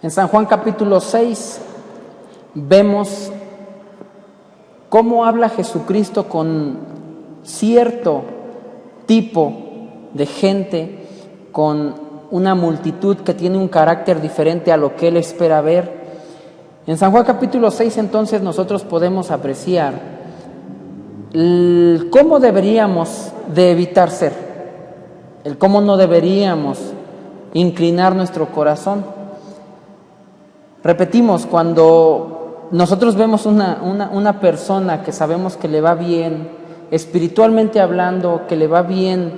En San Juan capítulo 6 vemos cómo habla Jesucristo con cierto tipo de gente, con una multitud que tiene un carácter diferente a lo que Él espera ver. En San Juan capítulo 6 entonces nosotros podemos apreciar cómo deberíamos de evitar ser, el cómo no deberíamos inclinar nuestro corazón. Repetimos, cuando nosotros vemos una persona que sabemos que le va bien, espiritualmente hablando, que le va bien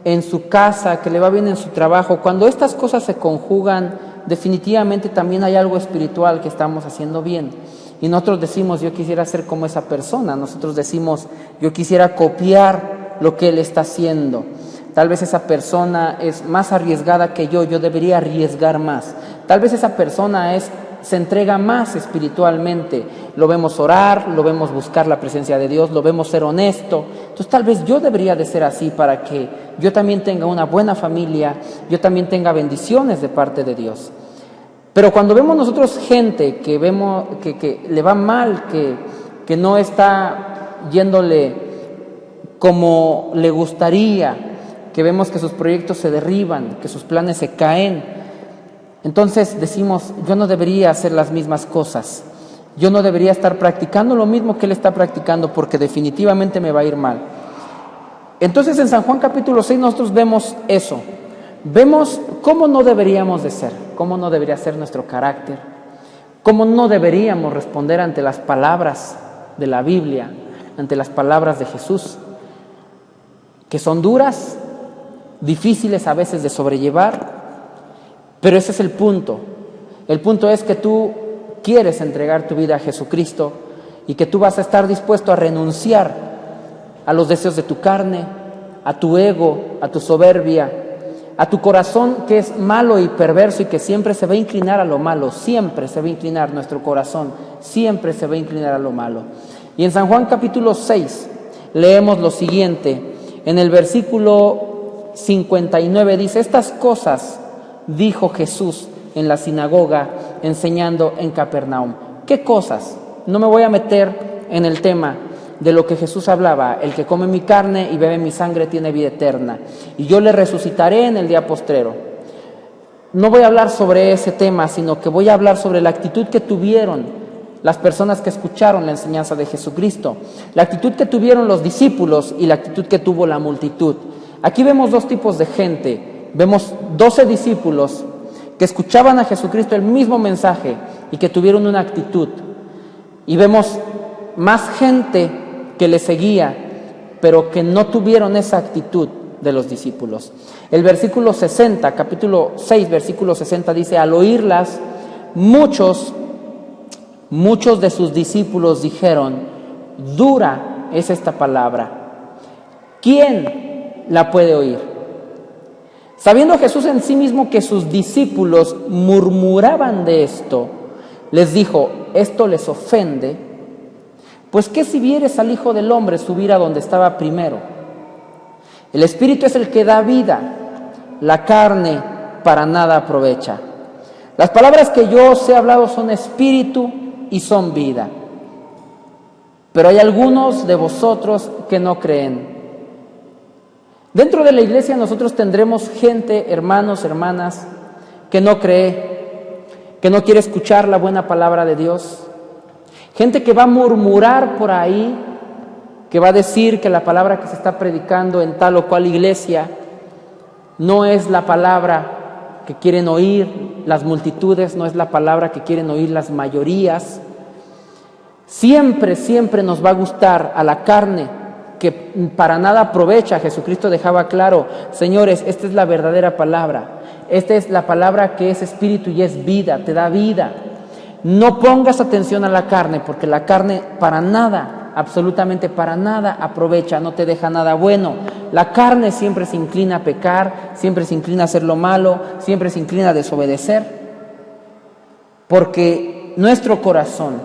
en su casa, que le va bien en su trabajo, cuando estas cosas se conjugan, definitivamente también hay algo espiritual que estamos haciendo bien. Y nosotros decimos, yo quisiera ser como esa persona. Nosotros decimos, yo quisiera copiar lo que él está haciendo. Tal vez esa persona es más arriesgada que yo debería arriesgar más. Tal vez esa persona se entrega más espiritualmente. Lo vemos orar, lo vemos buscar la presencia de Dios, lo vemos ser honesto. Entonces tal vez yo debería de ser así para que yo también tenga una buena familia, yo también tenga bendiciones de parte de Dios. Pero cuando vemos nosotros gente que vemos que le va mal, que no está yéndole como le gustaría, que vemos que sus proyectos se derriban, que sus planes se caen, entonces decimos, yo no debería hacer las mismas cosas, yo no debería estar practicando lo mismo que él está practicando porque definitivamente me va a ir mal. Entonces en San Juan capítulo 6 nosotros vemos eso, vemos cómo no deberíamos de ser, cómo no debería ser nuestro carácter, cómo no deberíamos responder ante las palabras de la Biblia, ante las palabras de Jesús, que son duras, difíciles a veces de sobrellevar, pero ese es el punto. El punto es que tú quieres entregar tu vida a Jesucristo y que tú vas a estar dispuesto a renunciar a los deseos de tu carne, a tu ego, a tu soberbia, a tu corazón que es malo y perverso y que siempre se va a inclinar a lo malo, siempre se va a inclinar nuestro corazón, siempre se va a inclinar a lo malo. Y en San Juan capítulo 6 leemos lo siguiente, en el versículo 59 dice, estas cosas dijo Jesús en la sinagoga enseñando en Capernaum. ¿Qué cosas? No me voy a meter en el tema de lo que Jesús hablaba, el que come mi carne y bebe mi sangre tiene vida eterna, y yo le resucitaré en el día postrero. No voy a hablar sobre ese tema, sino que voy a hablar sobre la actitud que tuvieron las personas que escucharon la enseñanza de Jesucristo, la actitud que tuvieron los discípulos y la actitud que tuvo la multitud. Aquí vemos dos tipos de gente, vemos 12 discípulos que escuchaban a Jesucristo el mismo mensaje y que tuvieron una actitud, y vemos más gente que le seguía, pero que no tuvieron esa actitud de los discípulos. El versículo 60, capítulo 6, versículo 60 dice, al oírlas, muchos de sus discípulos dijeron, dura es esta palabra, ¿quién la puede oír? Sabiendo Jesús en sí mismo que sus discípulos murmuraban de esto, les dijo, ¿esto les ofende? Pues ¿qué si vieres al Hijo del Hombre subir a donde estaba primero? El Espíritu es el que da vida, la carne para nada aprovecha. Las palabras que yo os he hablado son espíritu y son vida. Pero hay algunos de vosotros que no creen. Dentro de la iglesia nosotros tendremos gente, hermanos, hermanas, que no cree, que no quiere escuchar la buena palabra de Dios. Gente que va a murmurar por ahí, que va a decir que la palabra que se está predicando en tal o cual iglesia no es la palabra que quieren oír las multitudes, no es la palabra que quieren oír las mayorías. Siempre nos va a gustar a la carne, que para nada aprovecha. Jesucristo dejaba claro, señores, esta es la verdadera palabra, esta es la palabra que es espíritu y es vida, te da vida. No pongas atención a la carne, porque la carne para nada, absolutamente para nada aprovecha, no te deja nada bueno. La carne siempre se inclina a pecar, siempre se inclina a hacer lo malo, siempre se inclina a desobedecer, porque nuestro corazón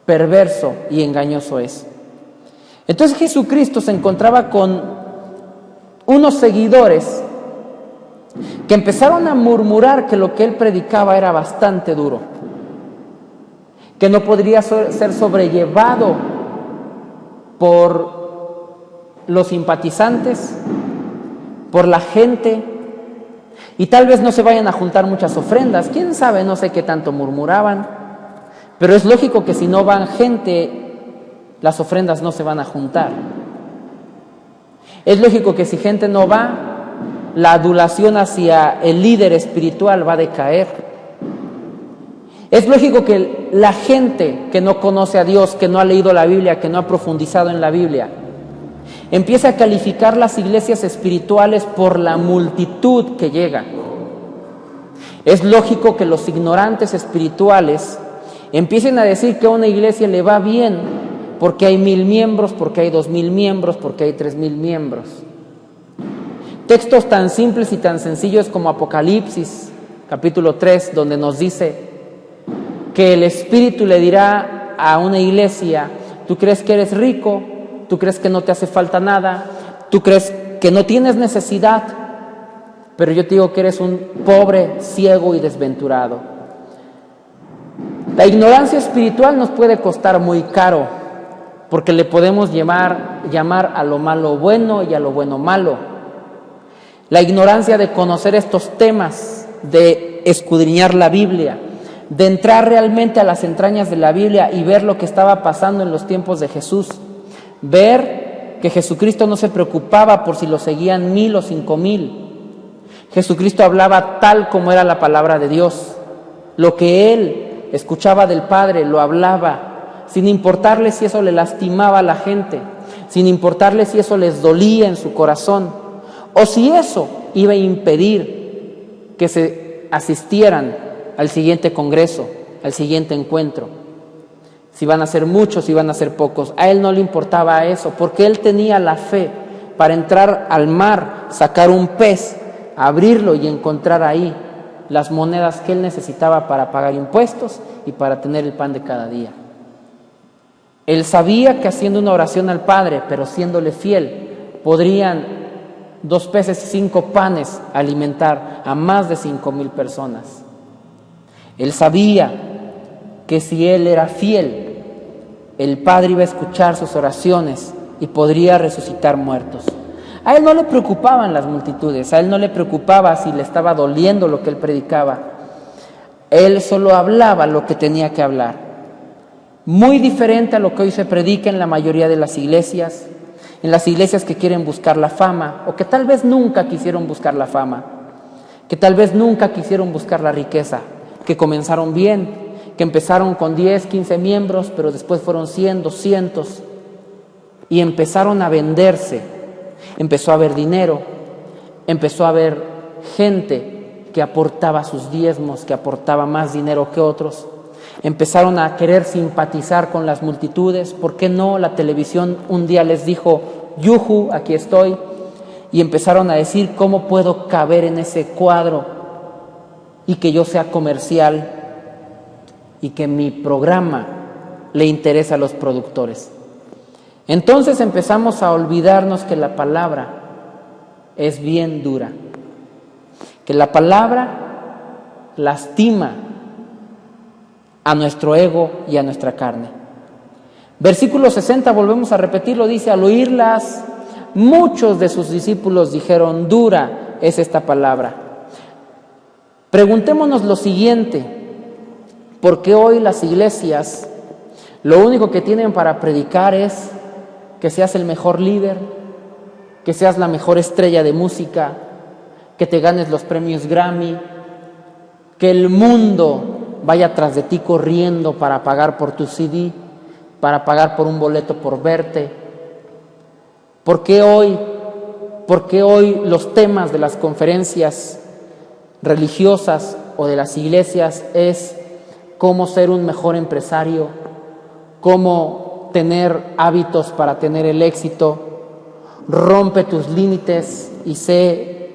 perverso y engañoso es. Entonces Jesucristo se encontraba con unos seguidores que empezaron a murmurar que lo que él predicaba era bastante duro, que no podría ser sobrellevado por los simpatizantes, por la gente, y tal vez no se vayan a juntar muchas ofrendas, quién sabe, no sé qué tanto murmuraban, pero es lógico que si no van gente, las ofrendas no se van a juntar. Es lógico que si gente no va, la adulación hacia el líder espiritual va a decaer. Es lógico que la gente que no conoce a Dios, que no ha leído la Biblia, que no ha profundizado en la Biblia, empieza a calificar las iglesias espirituales por la multitud que llega. Es lógico que los ignorantes espirituales empiecen a decir que a una iglesia le va bien porque hay 1000 miembros, porque hay 2000 miembros, porque hay 3000 miembros. Textos tan simples y tan sencillos como Apocalipsis, capítulo 3, donde nos dice que el Espíritu le dirá a una iglesia: tú crees que eres rico, tú crees que no te hace falta nada, tú crees que no tienes necesidad, pero yo te digo que eres un pobre, ciego y desventurado. La ignorancia espiritual nos puede costar muy caro, porque le podemos llamar a lo malo bueno y a lo bueno malo. La ignorancia de conocer estos temas, de escudriñar la Biblia, de entrar realmente a las entrañas de la Biblia y ver lo que estaba pasando en los tiempos de Jesús. Ver que Jesucristo no se preocupaba por si lo seguían 1000 o 5000. Jesucristo hablaba tal como era la palabra de Dios. Lo que él escuchaba del Padre lo hablaba, sin importarle si eso le lastimaba a la gente, sin importarle si eso les dolía en su corazón, o si eso iba a impedir que se asistieran al siguiente congreso, al siguiente encuentro. Si van a ser muchos, si van a ser pocos. A él no le importaba eso, porque él tenía la fe para entrar al mar, sacar un pez, abrirlo y encontrar ahí las monedas que él necesitaba para pagar impuestos y para tener el pan de cada día. Él sabía que haciendo una oración al Padre, pero siéndole fiel, podrían 2 peces y 5 panes alimentar a más de 5000 personas. Él sabía que si él era fiel, el Padre iba a escuchar sus oraciones y podría resucitar muertos. A él no le preocupaban las multitudes, a él no le preocupaba si le estaba doliendo lo que él predicaba. Él solo hablaba lo que tenía que hablar. Muy diferente a lo que hoy se predica en la mayoría de las iglesias, en las iglesias que quieren buscar la fama, o que tal vez nunca quisieron buscar la fama, que tal vez nunca quisieron buscar la riqueza, que comenzaron bien, que empezaron con 10, 15 miembros, pero después fueron 100, 200, y empezaron a venderse. Empezó a haber dinero, empezó a haber gente que aportaba sus diezmos, que aportaba más dinero que otros. Empezaron a querer simpatizar con las multitudes. ¿Por qué no? La televisión un día les dijo: yuju, aquí estoy. Y empezaron a decir: ¿cómo puedo caber en ese cuadro y que yo sea comercial y que mi programa le interese a los productores? Entonces empezamos a olvidarnos que la palabra es bien dura, que la palabra lastima a nuestro ego y a nuestra carne. Versículo 60, volvemos a repetirlo, dice: al oírlas, muchos de sus discípulos dijeron: dura es esta palabra. Preguntémonos lo siguiente: ¿por qué hoy las iglesias lo único que tienen para predicar es que seas el mejor líder, que seas la mejor estrella de música, que te ganes los premios Grammy, que el mundo vaya tras de ti corriendo para pagar por tu CD, para pagar por un boleto por verte? ¿Por qué hoy los temas de las conferencias religiosas o de las iglesias es cómo ser un mejor empresario, cómo tener hábitos para tener el éxito, rompe tus límites y sé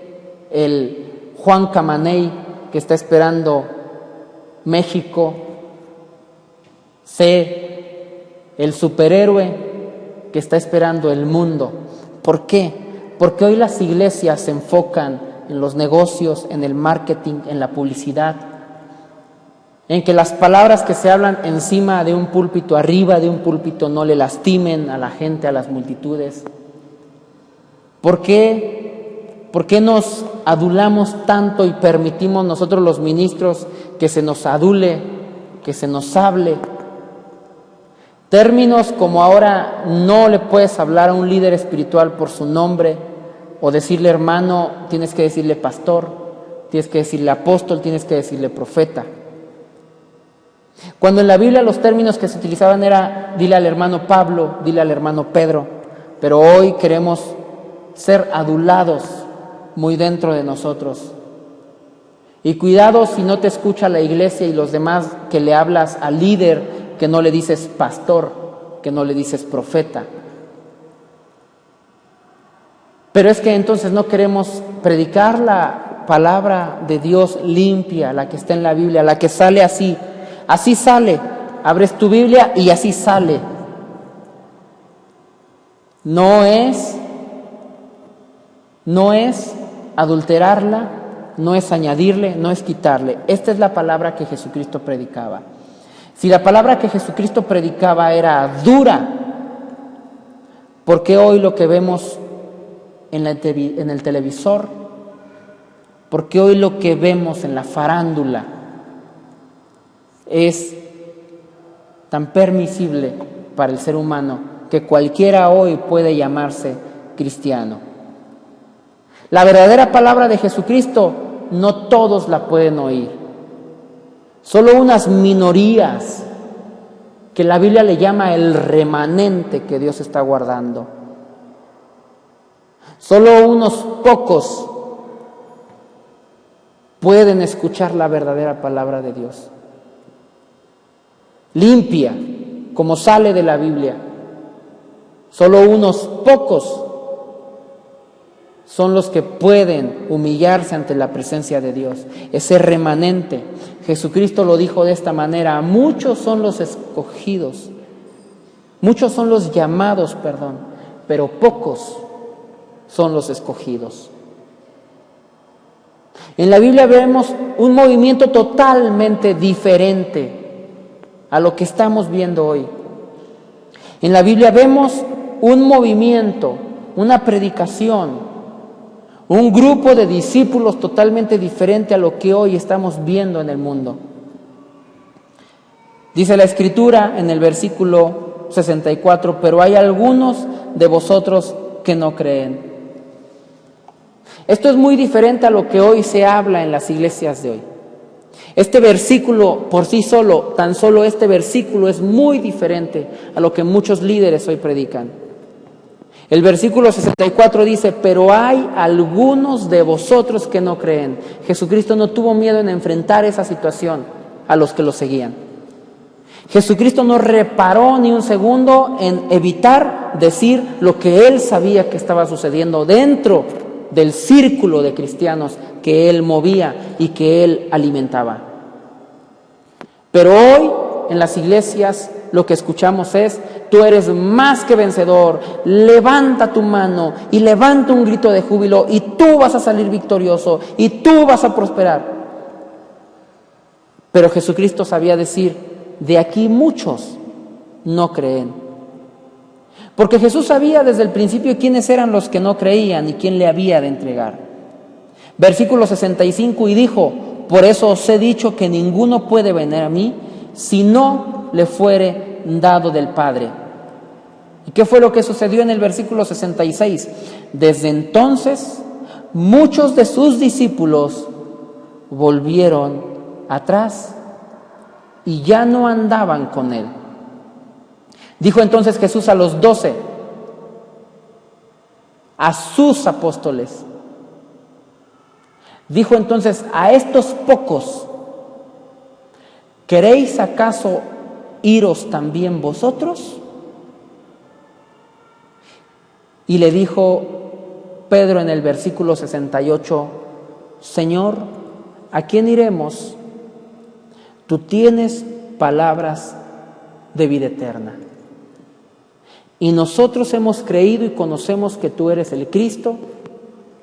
el Juan Camaney que está esperando México, sé el superhéroe que está esperando el mundo? ¿Por qué? Porque hoy las iglesias se enfocan en los negocios, en el marketing, en la publicidad, en que las palabras que se hablan encima de un púlpito, arriba de un púlpito, no le lastimen a la gente, a las multitudes. ¿Por qué nos adulamos tanto y permitimos nosotros los ministros que se nos adule, que se nos hable? Términos como ahora no le puedes hablar a un líder espiritual por su nombre o decirle hermano, tienes que decirle pastor, tienes que decirle apóstol, tienes que decirle profeta. Cuando en la Biblia los términos que se utilizaban era dile al hermano Pablo, dile al hermano Pedro, pero hoy queremos ser adulados muy dentro de nosotros. Y cuidado si no te escucha la iglesia y los demás que le hablas al líder, que no le dices pastor, que no le dices profeta. Pero es que entonces no queremos predicar la palabra de Dios limpia, la que está en la Biblia, la que sale así. Así sale, abres tu Biblia y así sale. No es adulterarla, no es añadirle, no es quitarle. Esta es la palabra que Jesucristo predicaba. Si la palabra que Jesucristo predicaba era dura, ¿por qué hoy lo que vemos en el televisor? ¿Por qué hoy lo que vemos en la farándula es tan permisible para el ser humano que cualquiera hoy puede llamarse cristiano? La verdadera palabra de Jesucristo no todos la pueden oír. Solo unas minorías que la Biblia le llama el remanente que Dios está guardando. Solo unos pocos pueden escuchar la verdadera palabra de Dios. Limpia, como sale de la Biblia. Solo unos pocos son los que pueden humillarse ante la presencia de Dios. Ese remanente, Jesucristo lo dijo de esta manera, muchos son los escogidos, muchos son los llamados, pero pocos son los escogidos. En la Biblia vemos un movimiento totalmente diferente a lo que estamos viendo hoy. En la Biblia vemos un movimiento, una predicación, un grupo de discípulos totalmente diferente a lo que hoy estamos viendo en el mundo. Dice la Escritura en el versículo 64, pero hay algunos de vosotros que no creen. Esto es muy diferente a lo que hoy se habla en las iglesias de hoy. Este versículo por sí solo, tan solo este versículo es muy diferente a lo que muchos líderes hoy predican. El versículo 64 dice, pero hay algunos de vosotros que no creen. Jesucristo no tuvo miedo en enfrentar esa situación a los que lo seguían. Jesucristo no reparó ni un segundo en evitar decir lo que él sabía que estaba sucediendo dentro del círculo de cristianos que él movía y que él alimentaba. Pero hoy en las iglesias lo que escuchamos es, tú eres más que vencedor, levanta tu mano y levanta un grito de júbilo y tú vas a salir victorioso y tú vas a prosperar. Pero Jesucristo sabía decir, de aquí muchos no creen. Porque Jesús sabía desde el principio quiénes eran los que no creían y quién le había de entregar. Versículo 65, y dijo, por eso os he dicho que ninguno puede venir a mí si no le fuere dado del Padre. ¿Y qué fue lo que sucedió en el versículo 66? Desde entonces, muchos de sus discípulos volvieron atrás y ya no andaban con él. Dijo entonces Jesús a los 12, a sus apóstoles, dijo entonces a estos pocos, ¿queréis acaso iros también vosotros? Y le dijo Pedro en el versículo 68, Señor, ¿a quién iremos? Tú tienes palabras de vida eterna. Y nosotros hemos creído y conocemos que tú eres el Cristo,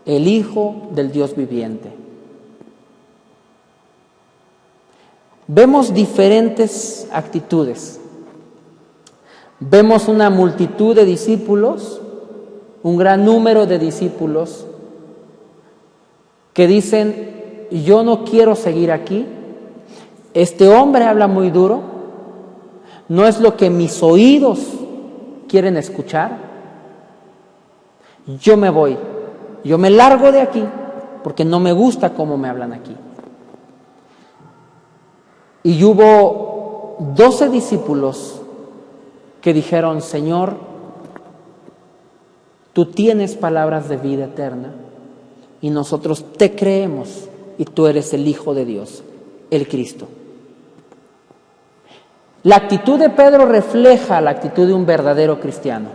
el Hijo del Dios viviente. Vemos diferentes actitudes. Vemos una multitud de discípulos, un gran número de discípulos que dicen: yo no quiero seguir aquí, este hombre habla muy duro, no es lo que mis oídos quieren escuchar, yo me voy, yo me largo de aquí porque no me gusta cómo me hablan aquí. Y hubo 12 discípulos que dijeron: Señor, tú tienes palabras de vida eterna y nosotros te creemos y tú eres el Hijo de Dios, el Cristo. La actitud de Pedro refleja la actitud de un verdadero cristiano.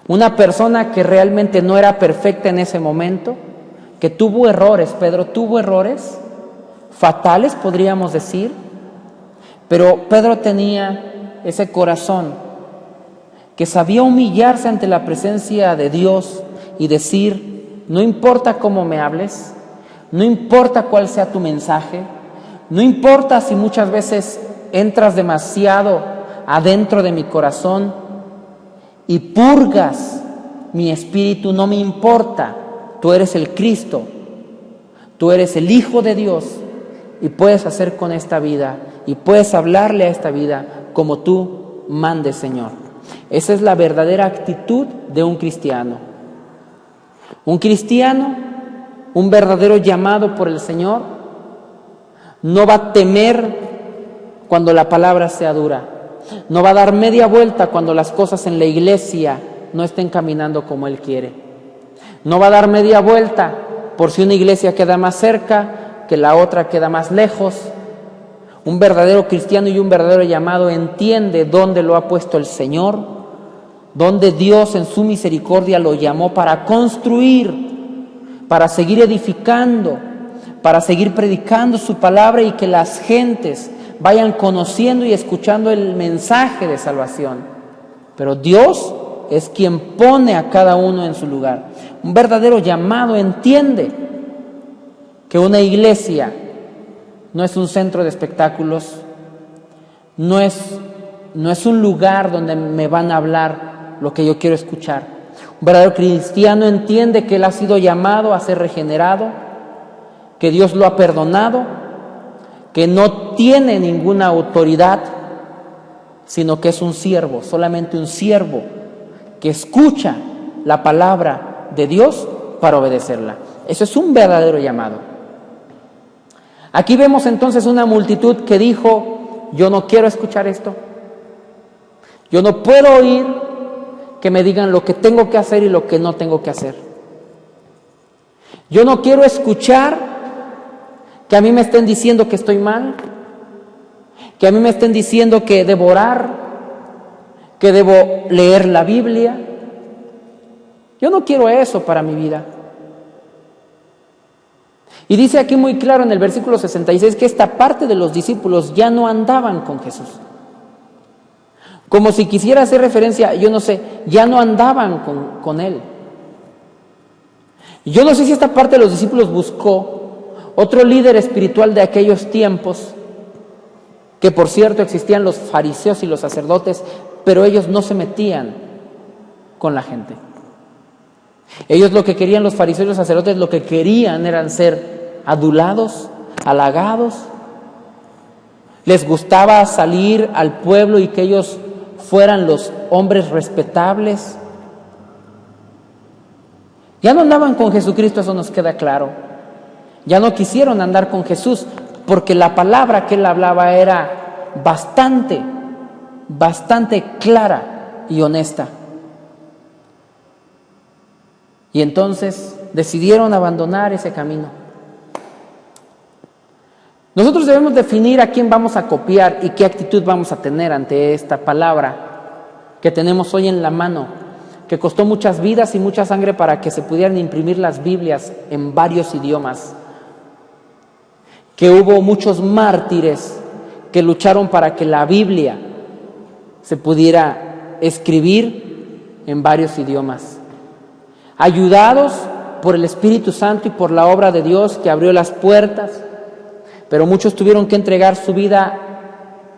Una persona que realmente no era perfecta en ese momento, que tuvo errores. Pedro tuvo errores fatales, podríamos decir, pero Pedro tenía ese corazón que sabía humillarse ante la presencia de Dios y decir: no importa cómo me hables, no importa cuál sea tu mensaje, no importa si muchas veces entras demasiado adentro de mi corazón y purgas mi espíritu, no me importa, tú eres el Cristo, tú eres el Hijo de Dios y puedes hacer con esta vida y puedes hablarle a esta vida como tú mandes, Señor. Esa es la verdadera actitud de un cristiano. Un cristiano, un verdadero llamado por el Señor, no va a temer cuando la palabra sea dura, no va a dar media vuelta cuando las cosas en la iglesia no estén caminando como Él quiere, no va a dar media vuelta por si una iglesia queda más cerca, que la otra queda más lejos. Un verdadero cristiano y un verdadero llamado entiende dónde lo ha puesto el Señor, dónde Dios en su misericordia lo llamó para construir, para seguir edificando, para seguir predicando su palabra y que las gentes vayan conociendo y escuchando el mensaje de salvación. Pero Dios es quien pone a cada uno en su lugar. Un verdadero llamado entiende que una iglesia no es un centro de espectáculos, no es un lugar donde me van a hablar lo que yo quiero escuchar. Un verdadero cristiano entiende que él ha sido llamado a ser regenerado, que Dios lo ha perdonado, que no tiene ninguna autoridad, sino que es un siervo, solamente un siervo que escucha la palabra de Dios para obedecerla. Eso es un verdadero llamado. Aquí vemos entonces una multitud que dijo: yo no quiero escuchar esto, yo no puedo oír que me digan lo que tengo que hacer y lo que no tengo que hacer. Yo no quiero escuchar que a mí me estén diciendo que estoy mal, que a mí me estén diciendo que debo orar, que debo leer la Biblia. Yo no quiero eso para mi vida. Y dice aquí muy claro en el versículo 66 que esta parte de los discípulos ya no andaban con Jesús. Como si quisiera hacer referencia, yo no sé, ya no andaban con Él. Yo no sé si esta parte de los discípulos buscó otro líder espiritual de aquellos tiempos, que por cierto existían los fariseos y los sacerdotes, pero ellos no se metían con la gente. Ellos lo que querían, los fariseos y los sacerdotes, lo que querían eran ser adulados, halagados. Les gustaba salir al pueblo y que ellos fueran los hombres respetables. Ya no andaban con Jesucristo, eso nos queda claro. Ya no quisieron andar con Jesús, porque la palabra que Él hablaba era bastante clara y honesta. Y entonces decidieron abandonar ese camino. Nosotros debemos definir a quién vamos a copiar y qué actitud vamos a tener ante esta palabra que tenemos hoy en la mano, que costó muchas vidas y mucha sangre para que se pudieran imprimir las Biblias en varios idiomas, que hubo muchos mártires que lucharon para que la Biblia se pudiera escribir en varios idiomas, ayudados por el Espíritu Santo y por la obra de Dios que abrió las puertas, pero muchos tuvieron que entregar su vida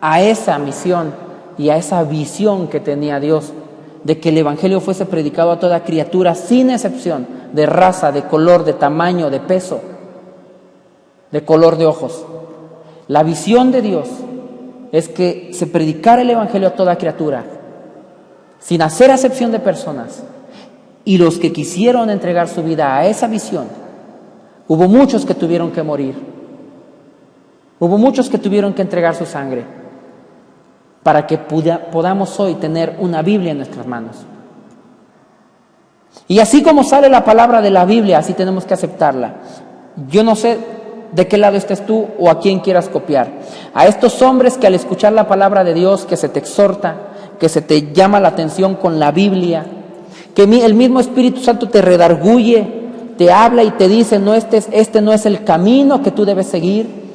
a esa misión y a esa visión que tenía Dios, de que el Evangelio fuese predicado a toda criatura sin excepción, de raza, de color, de tamaño, de peso, de color de ojos. La visión de Dios es que se predicara el Evangelio a toda criatura, sin hacer acepción de personas. Y los que quisieron entregar su vida a esa visión, hubo muchos que tuvieron que morir, hubo muchos que tuvieron que entregar su sangre, para que podamos hoy tener una Biblia en nuestras manos. Y así como sale la palabra de la Biblia, así tenemos que aceptarla. Yo no sé de qué lado estés tú o a quién quieras copiar. A estos hombres que al escuchar la palabra de Dios, que se te exhorta, que se te llama la atención con la Biblia, que el mismo Espíritu Santo te redarguye, te habla y te dice, no, este no es el camino que tú debes seguir.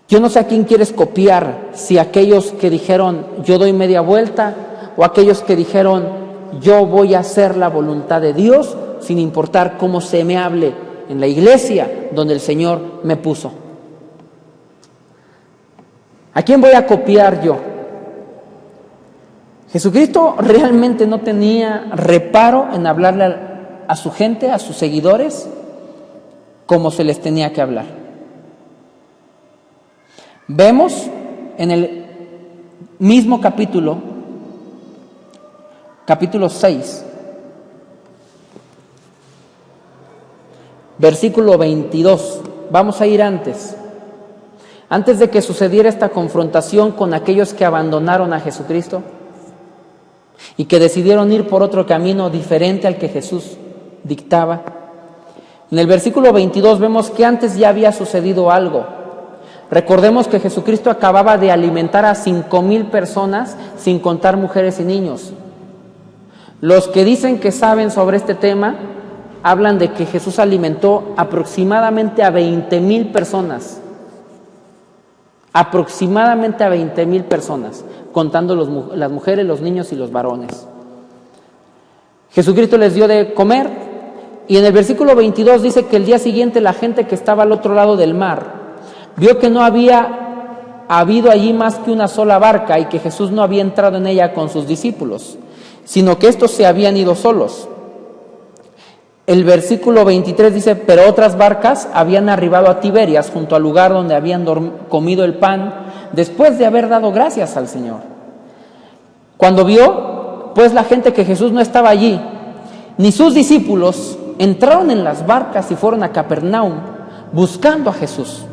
Yo no sé a quién quieres copiar, si aquellos que dijeron, yo doy media vuelta, o aquellos que dijeron, yo voy a hacer la voluntad de Dios, sin importar cómo se me hable en la iglesia donde el Señor me puso. ¿A quién voy a copiar yo? Jesucristo realmente no tenía reparo en hablarle a su gente, a sus seguidores, como se les tenía que hablar. Vemos en el mismo capítulo 6, versículo 22. Vamos a ir antes de que sucediera esta confrontación con aquellos que abandonaron a Jesucristo y que decidieron ir por otro camino diferente al que Jesús dictaba. En el versículo 22 vemos que antes ya había sucedido algo. Recordemos que Jesucristo acababa de alimentar a 5,000 personas, sin contar mujeres y niños. Los que dicen que saben sobre este tema hablan de que Jesús alimentó aproximadamente a 20,000 personas. Aproximadamente a 20,000 personas, contando las mujeres, los niños y los varones. Jesucristo les dio de comer, y en el versículo 22 dice que el día siguiente la gente que estaba al otro lado del mar vio que no había habido allí más que una sola barca y que Jesús no había entrado en ella con sus discípulos, sino que estos se habían ido solos. El versículo 23 dice, pero otras barcas habían arribado a Tiberias, junto al lugar donde habían comido el pan, después de haber dado gracias al Señor. Cuando vio, pues, la gente que Jesús no estaba allí, ni sus discípulos, entraron en las barcas y fueron a Capernaum, buscando a Jesús.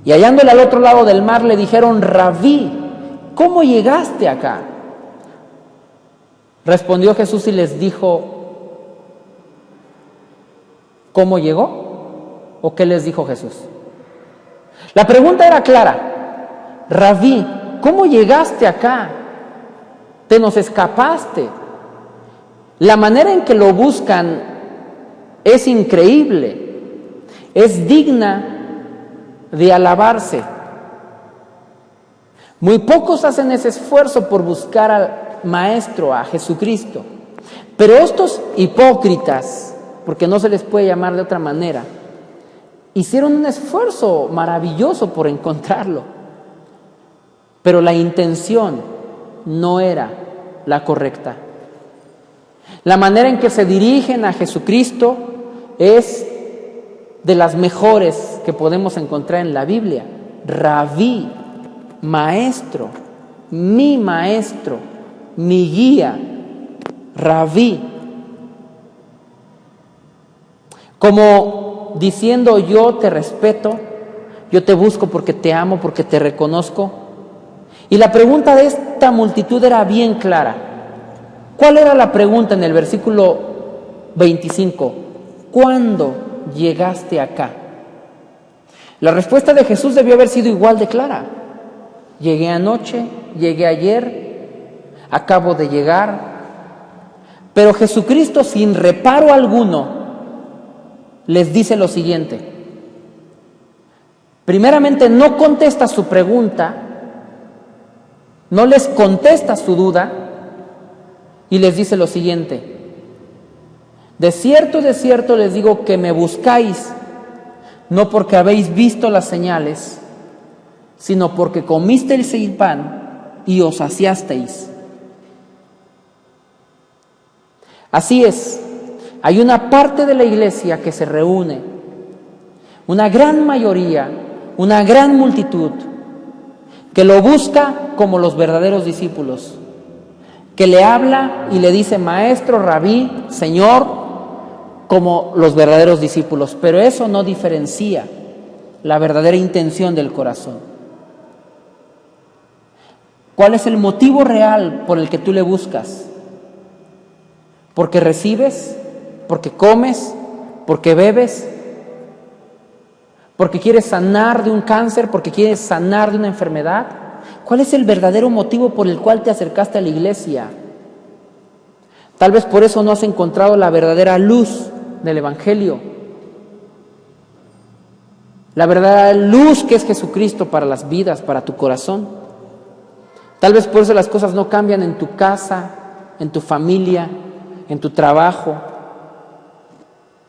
Y hallándole al otro lado del mar, le dijeron, Rabí, ¿cómo llegaste acá? Respondió Jesús y les dijo, ¿cómo llegó? ¿O qué les dijo Jesús? La pregunta era clara. Rabí, ¿cómo llegaste acá? Te nos escapaste. La manera en que lo buscan es increíble, es digna de alabarse. Muy pocos hacen ese esfuerzo por buscar al Maestro, a Jesucristo. Pero estos hipócritas, porque no se les puede llamar de otra manera, hicieron un esfuerzo maravilloso por encontrarlo. Pero la intención no era la correcta. La manera en que se dirigen a Jesucristo es de las mejores que podemos encontrar en la Biblia. Rabí, maestro, mi guía, Rabí. Como diciendo, yo te respeto, yo te busco porque te amo, porque te reconozco. Y la pregunta de esta multitud era bien clara. ¿Cuál era la pregunta en el versículo 25? ¿Cuándo llegaste acá? La respuesta de Jesús debió haber sido igual de clara. Llegué anoche, llegué ayer, acabo de llegar. Pero Jesucristo, sin reparo alguno, les dice lo siguiente. Primeramente, no contesta su pregunta, no les contesta su duda, y les dice lo siguiente. de cierto les digo que me buscáis, no porque habéis visto las señales, sino porque comisteis el pan y os saciasteis. Así es, hay una parte de la iglesia que se reúne, una gran mayoría, una gran multitud, que lo busca como los verdaderos discípulos, que le habla y le dice maestro, rabí, señor, como los verdaderos discípulos, pero eso no diferencia la verdadera intención del corazón. ¿Cuál es el motivo real por el que tú le buscas? ¿Porque recibes? ¿Porque comes? ¿Porque bebes? ¿Porque quieres sanar de un cáncer? ¿Porque quieres sanar de una enfermedad? ¿Cuál es el verdadero motivo por el cual te acercaste a la iglesia? Tal vez por eso no has encontrado la verdadera luz del Evangelio. La verdadera luz que es Jesucristo para las vidas, para tu corazón. Tal vez por eso las cosas no cambian en tu casa, en tu familia, en tu trabajo.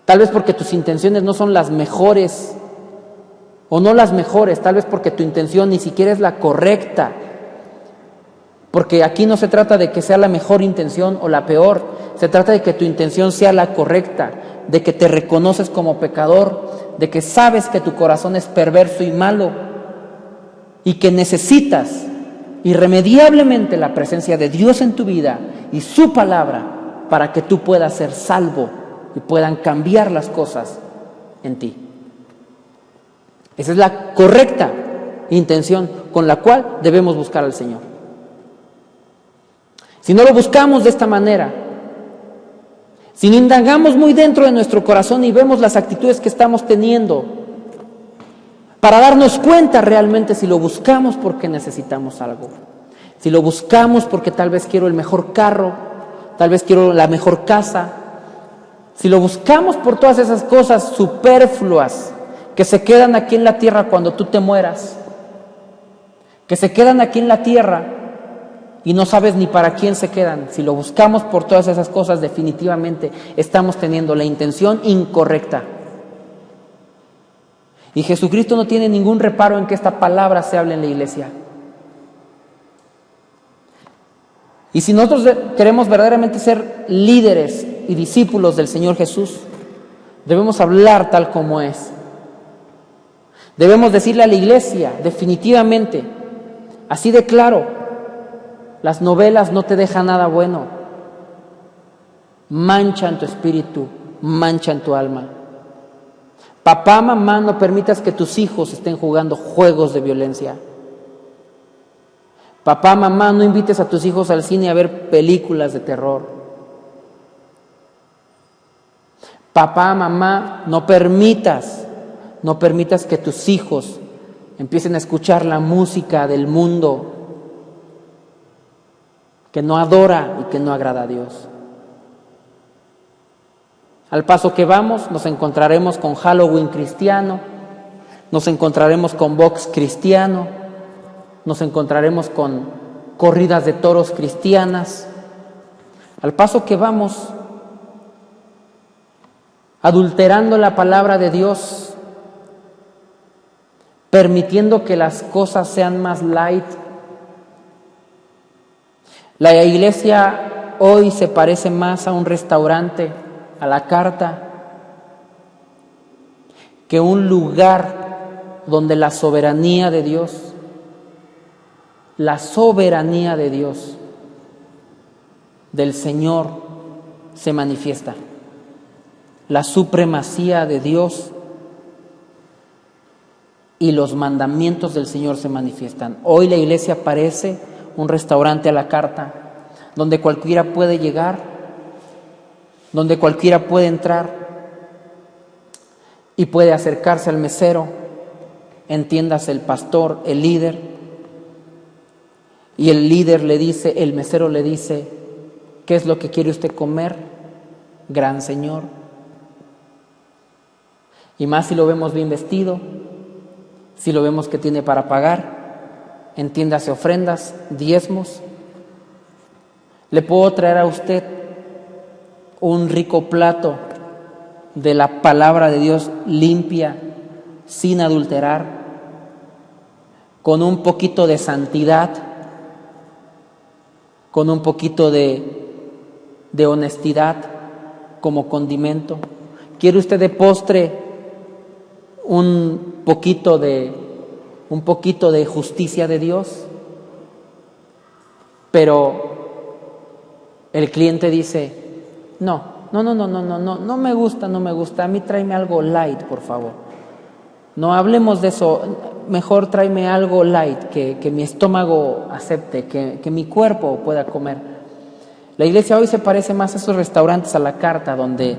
Tal vez porque tus intenciones no son las mejores, o no las mejores, tal vez porque tu intención ni siquiera es la correcta. Porque aquí no se trata de que sea la mejor intención o la peor, se trata de que tu intención sea la correcta, de que te reconoces como pecador, de que sabes que tu corazón es perverso y malo y que necesitas irremediablemente la presencia de Dios en tu vida y su palabra para que tú puedas ser salvo y puedan cambiar las cosas en ti. Esa es la correcta intención con la cual debemos buscar al Señor. Si no lo buscamos de esta manera, si no indagamos muy dentro de nuestro corazón y vemos las actitudes que estamos teniendo, para darnos cuenta realmente si lo buscamos porque necesitamos algo, si lo buscamos porque tal vez quiero el mejor carro, tal vez quiero la mejor casa, si lo buscamos por todas esas cosas superfluas que se quedan aquí en la tierra cuando tú te mueras, que se quedan aquí en la tierra y no sabes ni para quién se quedan. Si lo buscamos por todas esas cosas, definitivamente estamos teniendo la intención incorrecta. Y Jesucristo no tiene ningún reparo en que esta palabra se hable en la iglesia. Y si nosotros queremos verdaderamente ser líderes y discípulos del Señor Jesús, debemos hablar tal como es. Debemos decirle a la iglesia, definitivamente, así de claro, las novelas no te dejan nada bueno. Manchan tu espíritu, manchan tu alma. Papá, mamá, no permitas que tus hijos estén jugando juegos de violencia. Papá, mamá, no invites a tus hijos al cine a ver películas de terror. Papá, mamá, no permitas que tus hijos empiecen a escuchar la música del mundo que no adora y que no agrada a Dios. Al paso que vamos, nos encontraremos con Halloween cristiano, nos encontraremos con box cristiano, nos encontraremos con corridas de toros cristianas. Al paso que vamos, adulterando la palabra de Dios, permitiendo que las cosas sean más light. La iglesia hoy se parece más a un restaurante a la carta que un lugar donde la soberanía de Dios, del Señor se manifiesta. La supremacía de Dios y los mandamientos del Señor se manifiestan. Hoy la iglesia parece un restaurante a la carta, donde cualquiera puede llegar, donde cualquiera puede entrar y puede acercarse al mesero, entiéndase el pastor, el líder, y el mesero le dice, ¿qué es lo que quiere usted comer, gran señor? Y más si lo vemos bien vestido, si lo vemos que tiene para pagar, entiéndase ofrendas, diezmos. Le puedo traer a usted un rico plato de la palabra de Dios limpia, sin adulterar, con un poquito de santidad, con un poquito de honestidad como condimento? ¿Quiere usted de postre un poquito de justicia de Dios? Pero el cliente dice, no me gusta, a mí tráeme algo light, por favor. No hablemos de eso, mejor tráeme algo light, que mi estómago acepte, que mi cuerpo pueda comer. La iglesia hoy se parece más a esos restaurantes a la carta, donde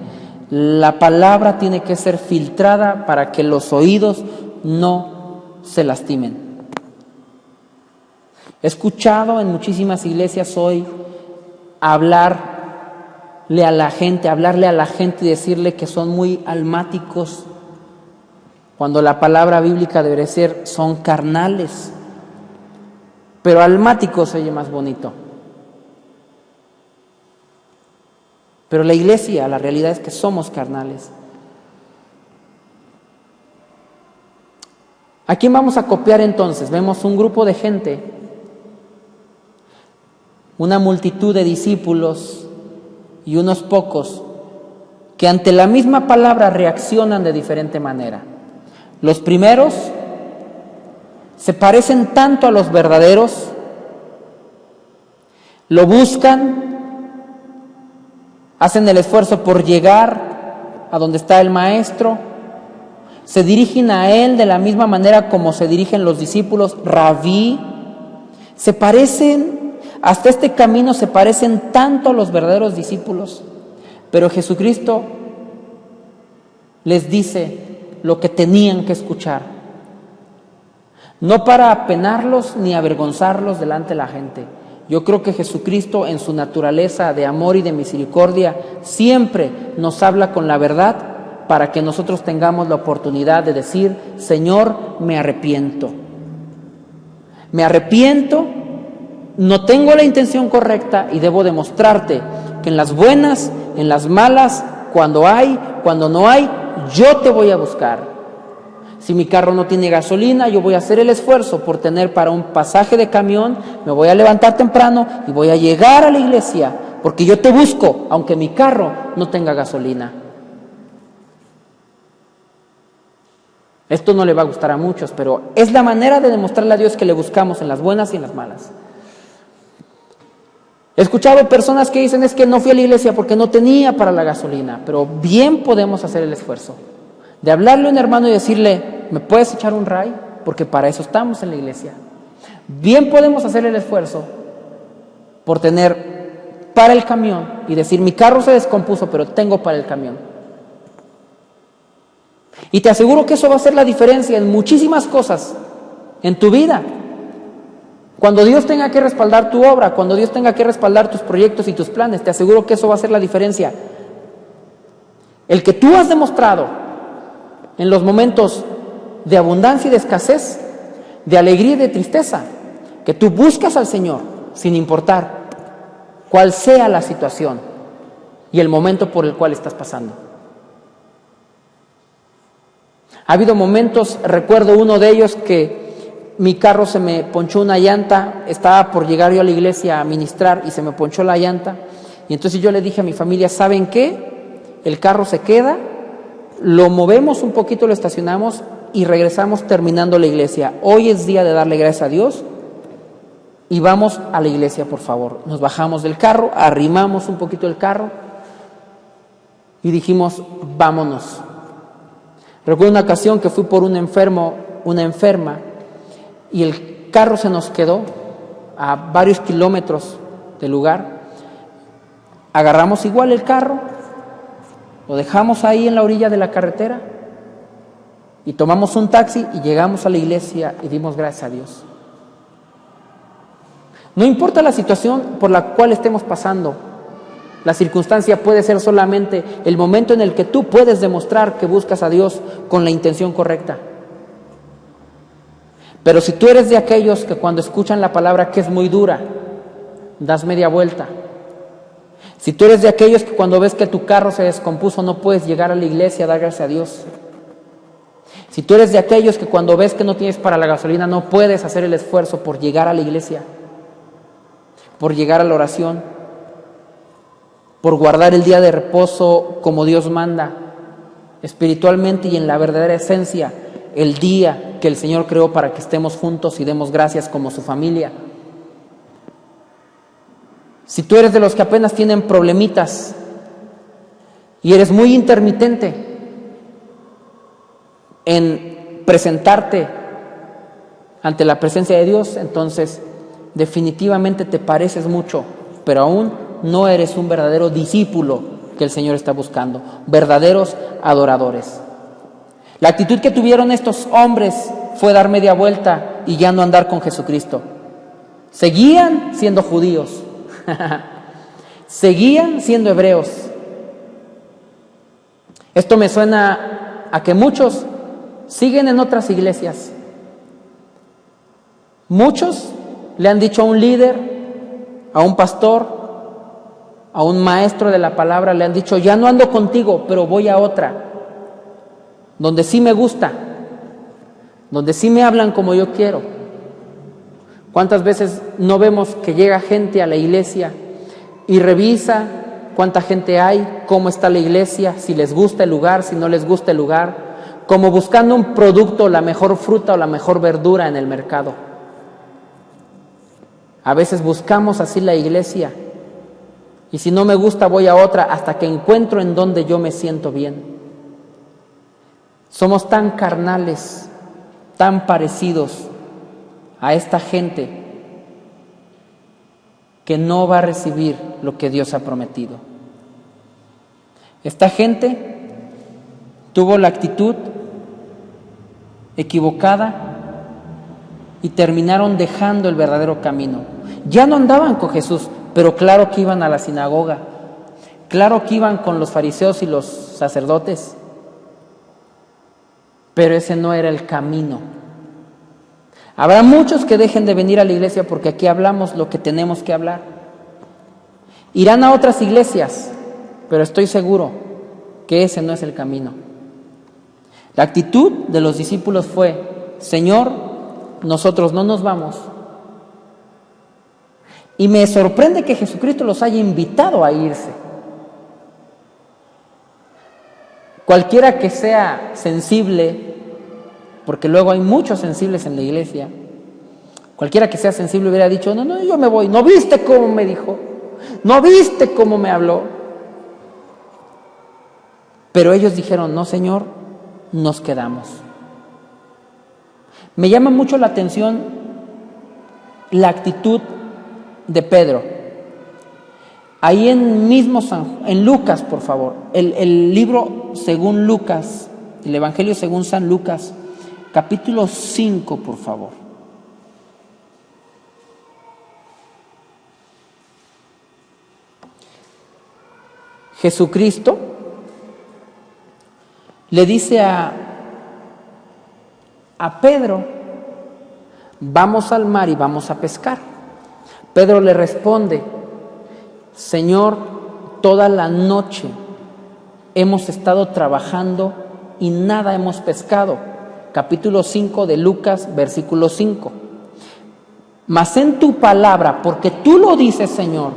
la palabra tiene que ser filtrada para que los oídos no se lastimen. He escuchado en muchísimas iglesias hoy hablarle a la gente y decirle que son muy almáticos, cuando la palabra bíblica debería ser son carnales. Pero almáticos se oye más bonito. Pero la iglesia, la realidad es que somos carnales. ¿A quién vamos a copiar entonces? Vemos un grupo de gente, una multitud de discípulos y unos pocos que ante la misma palabra reaccionan de diferente manera. Los primeros se parecen tanto a los verdaderos, lo buscan, hacen el esfuerzo por llegar a donde está el maestro, se dirigen a él de la misma manera como se dirigen los discípulos, Rabí, se parecen, hasta este camino se parecen tanto a los verdaderos discípulos, pero Jesucristo les dice lo que tenían que escuchar, no para apenarlos ni avergonzarlos delante de la gente. Yo creo que Jesucristo, en su naturaleza de amor y de misericordia, siempre nos habla con la verdad para que nosotros tengamos la oportunidad de decir, Señor, me arrepiento. Me arrepiento, no tengo la intención correcta y debo demostrarte que en las buenas, en las malas, cuando hay, cuando no hay, yo te voy a buscar. Si mi carro no tiene gasolina, yo voy a hacer el esfuerzo por tener para un pasaje de camión, me voy a levantar temprano y voy a llegar a la iglesia, porque yo te busco, aunque mi carro no tenga gasolina. Esto no le va a gustar a muchos, pero es la manera de demostrarle a Dios que le buscamos en las buenas y en las malas. He escuchado personas que dicen, es que no fui a la iglesia porque no tenía para la gasolina, pero bien podemos hacer el esfuerzo de hablarle a un hermano y decirle, ¿me puedes echar un ray? Porque para eso estamos en la iglesia. Bien podemos hacer el esfuerzo por tener para el camión y decir, mi carro se descompuso, pero tengo para el camión. Y te aseguro que eso va a hacer la diferencia en muchísimas cosas en tu vida. Cuando Dios tenga que respaldar tu obra, cuando Dios tenga que respaldar tus proyectos y tus planes, te aseguro que eso va a hacer la diferencia. El que tú has demostrado en los momentos de abundancia y de escasez, de alegría y de tristeza, que tú buscas al Señor sin importar cuál sea la situación y el momento por el cual estás pasando. Ha habido momentos, recuerdo uno de ellos, que mi carro se me ponchó una llanta, estaba por llegar yo a la iglesia a ministrar y se me ponchó la llanta, y entonces yo le dije a mi familia, ¿saben qué? El carro se queda, lo movemos un poquito, lo estacionamos y regresamos terminando la iglesia. Hoy es día de darle gracias a Dios y vamos a la iglesia, por favor. Nos bajamos del carro, arrimamos un poquito el carro y dijimos, vámonos. Recuerdo una ocasión que fui por un enfermo, una enferma, y el carro se nos quedó a varios kilómetros del lugar. Agarramos igual el carro, lo dejamos ahí en la orilla de la carretera y tomamos un taxi y llegamos a la iglesia y dimos gracias a Dios. No importa la situación por la cual estemos pasando, la circunstancia puede ser solamente el momento en el que tú puedes demostrar que buscas a Dios con la intención correcta. Pero si tú eres de aquellos que cuando escuchan la palabra que es muy dura, das media vuelta. Si tú eres de aquellos que cuando ves que tu carro se descompuso no puedes llegar a la iglesia a dar gracias a Dios. Si tú eres de aquellos que cuando ves que no tienes para la gasolina no puedes hacer el esfuerzo por llegar a la iglesia, por llegar a la oración, por guardar el día de reposo como Dios manda, espiritualmente y en la verdadera esencia, el día que el Señor creó para que estemos juntos y demos gracias como su familia. Si tú eres de los que apenas tienen problemitas y eres muy intermitente en presentarte ante la presencia de Dios, entonces definitivamente te pareces mucho, pero aún no eres un verdadero discípulo que el Señor está buscando, verdaderos adoradores. La actitud que tuvieron estos hombres fue dar media vuelta y ya no andar con Jesucristo. Seguían siendo judíos, seguían siendo hebreos. Esto me suena a que muchos siguen en otras iglesias. Muchos le han dicho a un líder, a un pastor, a un maestro de la palabra, le han dicho, ya no ando contigo, pero voy a otra, donde sí me gusta, donde sí me hablan como yo quiero. ¿Cuántas veces no vemos que llega gente a la iglesia y revisa cuánta gente hay, cómo está la iglesia, si les gusta el lugar, si no les gusta el lugar, como buscando un producto, la mejor fruta o la mejor verdura en el mercado? A veces buscamos así la iglesia y si no me gusta voy a otra hasta que encuentro en donde yo me siento bien. Somos tan carnales, tan parecidos a esta gente que no va a recibir lo que Dios ha prometido. Esta gente tuvo la actitud equivocada y terminaron dejando el verdadero camino. Ya no andaban con Jesús, pero claro que iban a la sinagoga, claro que iban con los fariseos y los sacerdotes, pero ese no era el camino. Habrá muchos que dejen de venir a la iglesia porque aquí hablamos lo que tenemos que hablar. Irán a otras iglesias, pero estoy seguro que ese no es el camino. La actitud de los discípulos fue, Señor, nosotros no nos vamos. Y me sorprende que Jesucristo los haya invitado a irse. Cualquiera que sea sensible, porque luego hay muchos sensibles en la iglesia, cualquiera que sea sensible hubiera dicho, no, yo me voy. ¿No viste cómo me dijo? ¿No viste cómo me habló? Pero ellos dijeron, no, Señor, nos quedamos. Me llama mucho la atención la actitud de Pedro. Ahí en Lucas, por favor, el libro según Lucas, el Evangelio según San Lucas, capítulo 5, por favor. Jesucristo le dice a Pedro, vamos al mar y vamos a pescar. Pedro le responde, Señor, toda la noche hemos estado trabajando y nada hemos pescado. Capítulo 5 de Lucas, versículo 5. Mas en tu palabra, porque tú lo dices, Señor,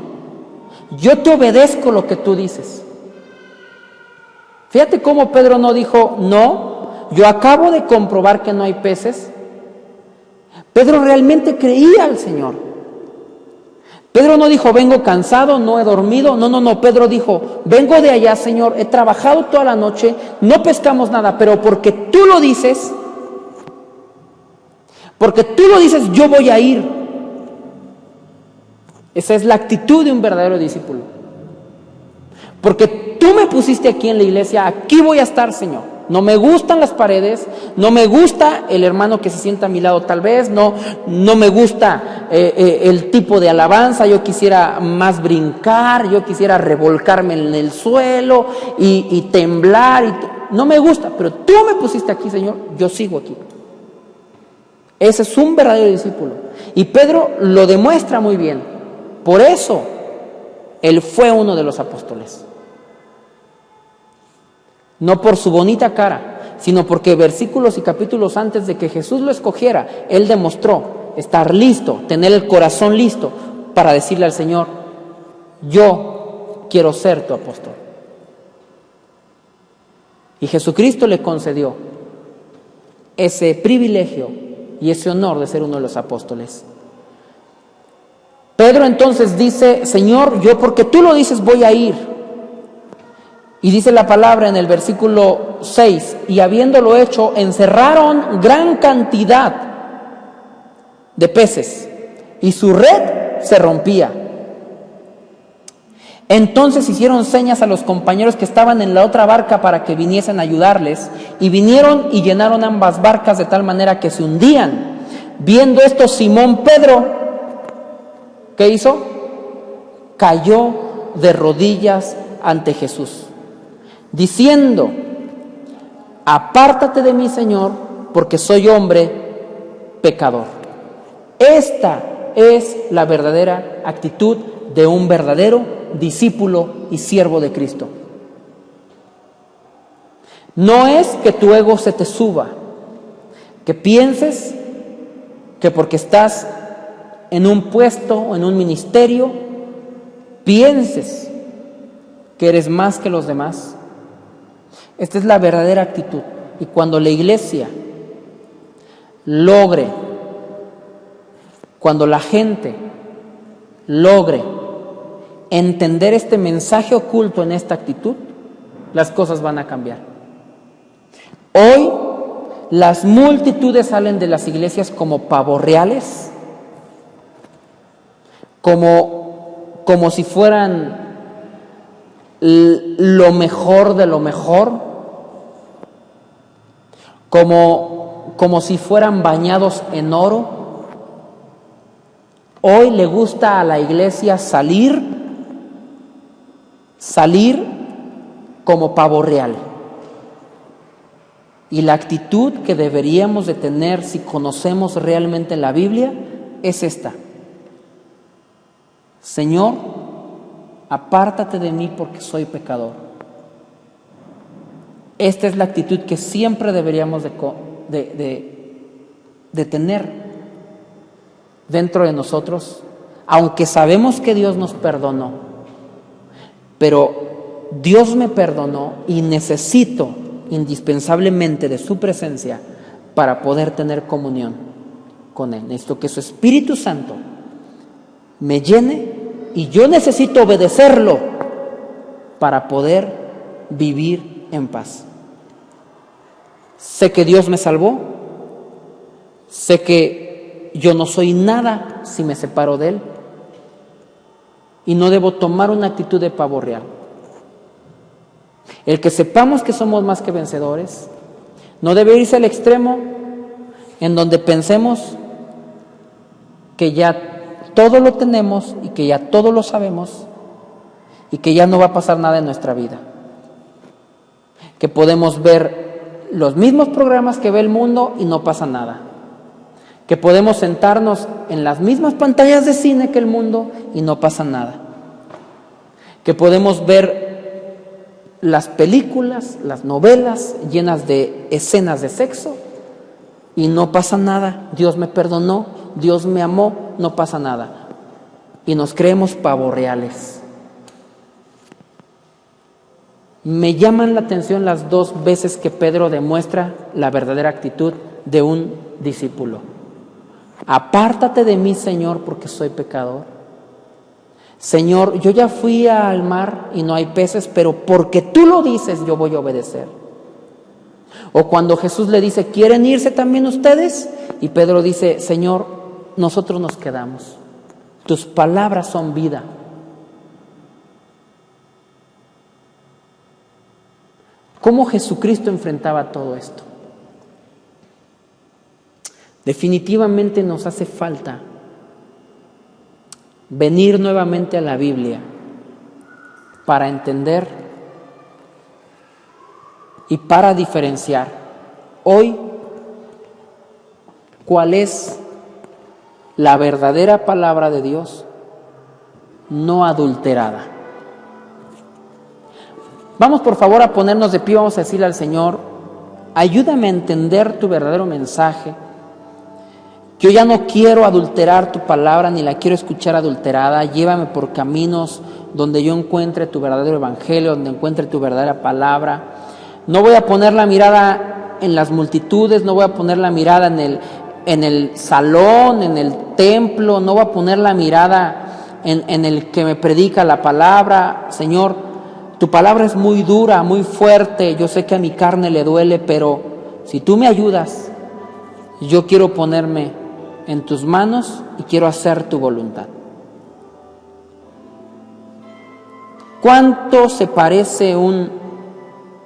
yo te obedezco lo que tú dices. Fíjate cómo Pedro no dijo, no, yo acabo de comprobar que no hay peces. Pedro realmente creía al Señor. Pedro no dijo, vengo cansado, no he dormido. No, Pedro dijo, vengo de allá, Señor, he trabajado toda la noche, no pescamos nada, pero porque tú lo dices, yo voy a ir. Esa es la actitud de un verdadero discípulo. Porque tú me pusiste aquí en la iglesia, aquí voy a estar, Señor. No me gustan las paredes, no me gusta el hermano que se sienta a mi lado tal vez, no me gusta el tipo de alabanza, yo quisiera más brincar, yo quisiera revolcarme en el suelo y temblar, no me gusta, pero tú me pusiste aquí, Señor, yo sigo aquí. Ese es un verdadero discípulo. Y Pedro lo demuestra muy bien. Por eso Él fue uno de los apóstoles. No por su bonita cara, sino porque versículos y capítulos antes de que Jesús lo escogiera, Él demostró estar listo, tener el corazón listo para decirle al Señor: yo quiero ser tu apóstol. Y Jesucristo le concedió ese privilegio y ese honor de ser uno de los apóstoles. Pedro entonces dice: Señor, yo porque tú lo dices voy a ir. Y dice la palabra en el versículo 6, y habiéndolo hecho, encerraron gran cantidad de peces, y su red se rompía. Entonces hicieron señas a los compañeros que estaban en la otra barca para que viniesen a ayudarles, y vinieron y llenaron ambas barcas de tal manera que se hundían. Viendo esto, Simón Pedro, ¿qué hizo? Cayó de rodillas ante Jesús, diciendo: apártate de mí, Señor, porque soy hombre pecador. Esta es la verdadera actitud de un verdadero discípulo y siervo de Cristo. No es que tu ego se te suba, que pienses que porque estás en un puesto o en un ministerio, pienses que eres más que los demás. Esta es la verdadera actitud. Y cuando la iglesia logre, cuando la gente logre entender este mensaje oculto en esta actitud, las cosas van a cambiar. Hoy las multitudes salen de las iglesias como pavos reales, como si fueran lo mejor de lo mejor, como si fueran bañados en oro. Hoy le gusta a la iglesia salir como pavo real. Y la actitud que deberíamos de tener si conocemos realmente la Biblia es esta: Señor, apártate de mí porque soy pecador. Esta es la actitud que siempre deberíamos de tener dentro de nosotros, aunque sabemos que Dios nos perdonó. Pero Dios me perdonó y necesito indispensablemente de su presencia para poder tener comunión con Él. Necesito que su Espíritu Santo me llene y yo necesito obedecerlo para poder vivir en paz. Sé que Dios me salvó, sé que yo no soy nada si me separo de Él y no debo tomar una actitud de pavo real. El que sepamos que somos más que vencedores no debe irse al extremo en donde pensemos que ya todo lo tenemos y que ya todo lo sabemos y que ya no va a pasar nada en nuestra vida. Que podemos ver los mismos programas que ve el mundo y no pasa nada. Que podemos sentarnos en las mismas pantallas de cine que el mundo y no pasa nada. Que podemos ver las películas, las novelas llenas de escenas de sexo y no pasa nada. Dios me perdonó, Dios me amó, no pasa nada. Y nos creemos pavos reales. Me llaman la atención las dos veces que Pedro demuestra la verdadera actitud de un discípulo. Apártate de mí, Señor, porque soy pecador. Señor, yo ya fui al mar y no hay peces, pero porque tú lo dices, yo voy a obedecer. O cuando Jesús le dice, ¿quieren irse también ustedes? Y Pedro dice, Señor, nosotros nos quedamos. Tus palabras son vida. ¿Cómo Jesucristo enfrentaba todo esto? Definitivamente nos hace falta venir nuevamente a la Biblia para entender y para diferenciar hoy cuál es la verdadera palabra de Dios no adulterada. Vamos por favor a ponernos de pie, vamos a decirle al Señor, ayúdame a entender tu verdadero mensaje. Yo ya no quiero adulterar tu palabra, ni la quiero escuchar adulterada. Llévame por caminos donde yo encuentre tu verdadero evangelio, donde encuentre tu verdadera palabra. No voy a poner la mirada en las multitudes, no voy a poner la mirada en el salón, en el templo, no voy a poner la mirada en el que me predica la palabra. Señor, tu palabra es muy dura, muy fuerte, yo sé que a mi carne le duele, pero si tú me ayudas, yo quiero ponerme en tus manos y quiero hacer tu voluntad. ¿Cuánto se parece un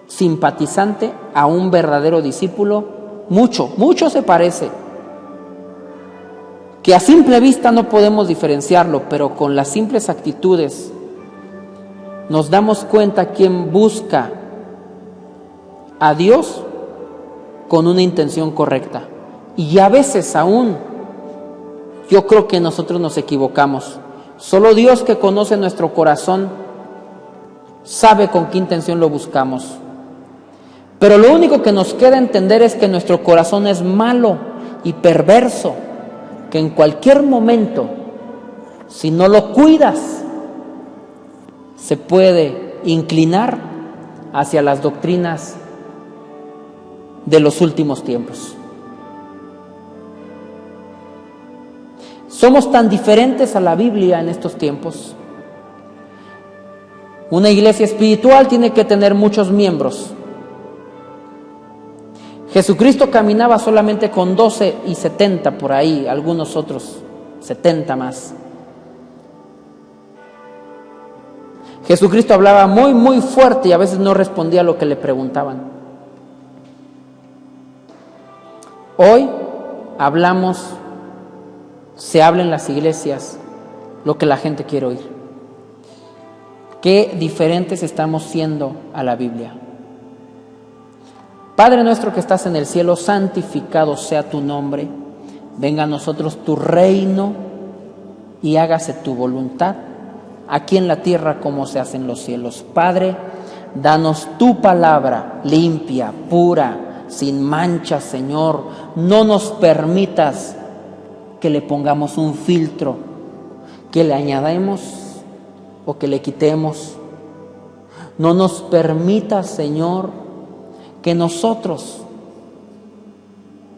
simpatizante a un verdadero discípulo? Mucho, mucho se parece. Que a simple vista no podemos diferenciarlo, pero con las simples actitudes nos damos cuenta quién busca a Dios con una intención correcta. Y a veces aún yo creo que nosotros nos equivocamos. Solo Dios, que conoce nuestro corazón, sabe con qué intención lo buscamos. Pero lo único que nos queda entender es que nuestro corazón es malo y perverso, que en cualquier momento, si no lo cuidas, se puede inclinar hacia las doctrinas de los últimos tiempos. Somos tan diferentes a la Biblia en estos tiempos. Una iglesia espiritual tiene que tener muchos miembros. Jesucristo caminaba solamente con 12 y 70 por ahí, algunos otros 70 más. Jesucristo hablaba muy, muy fuerte y a veces no respondía a lo que le preguntaban. Hoy se habla en las iglesias lo que la gente quiere oír. Qué diferentes estamos siendo a la Biblia. Padre nuestro que estás en el cielo, santificado sea tu nombre. Venga a nosotros tu reino y hágase tu voluntad, aquí en la tierra como se hace en los cielos. Padre, danos tu palabra limpia, pura, sin mancha, Señor. No nos permitas que le pongamos un filtro, que le añadamos o que le quitemos. No nos permitas, Señor, que nosotros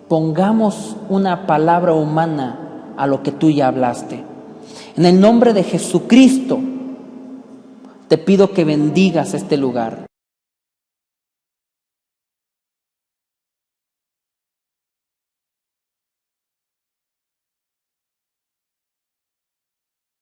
pongamos una palabra humana a lo que tú ya hablaste. En el nombre de Jesucristo, te pido que bendigas este lugar.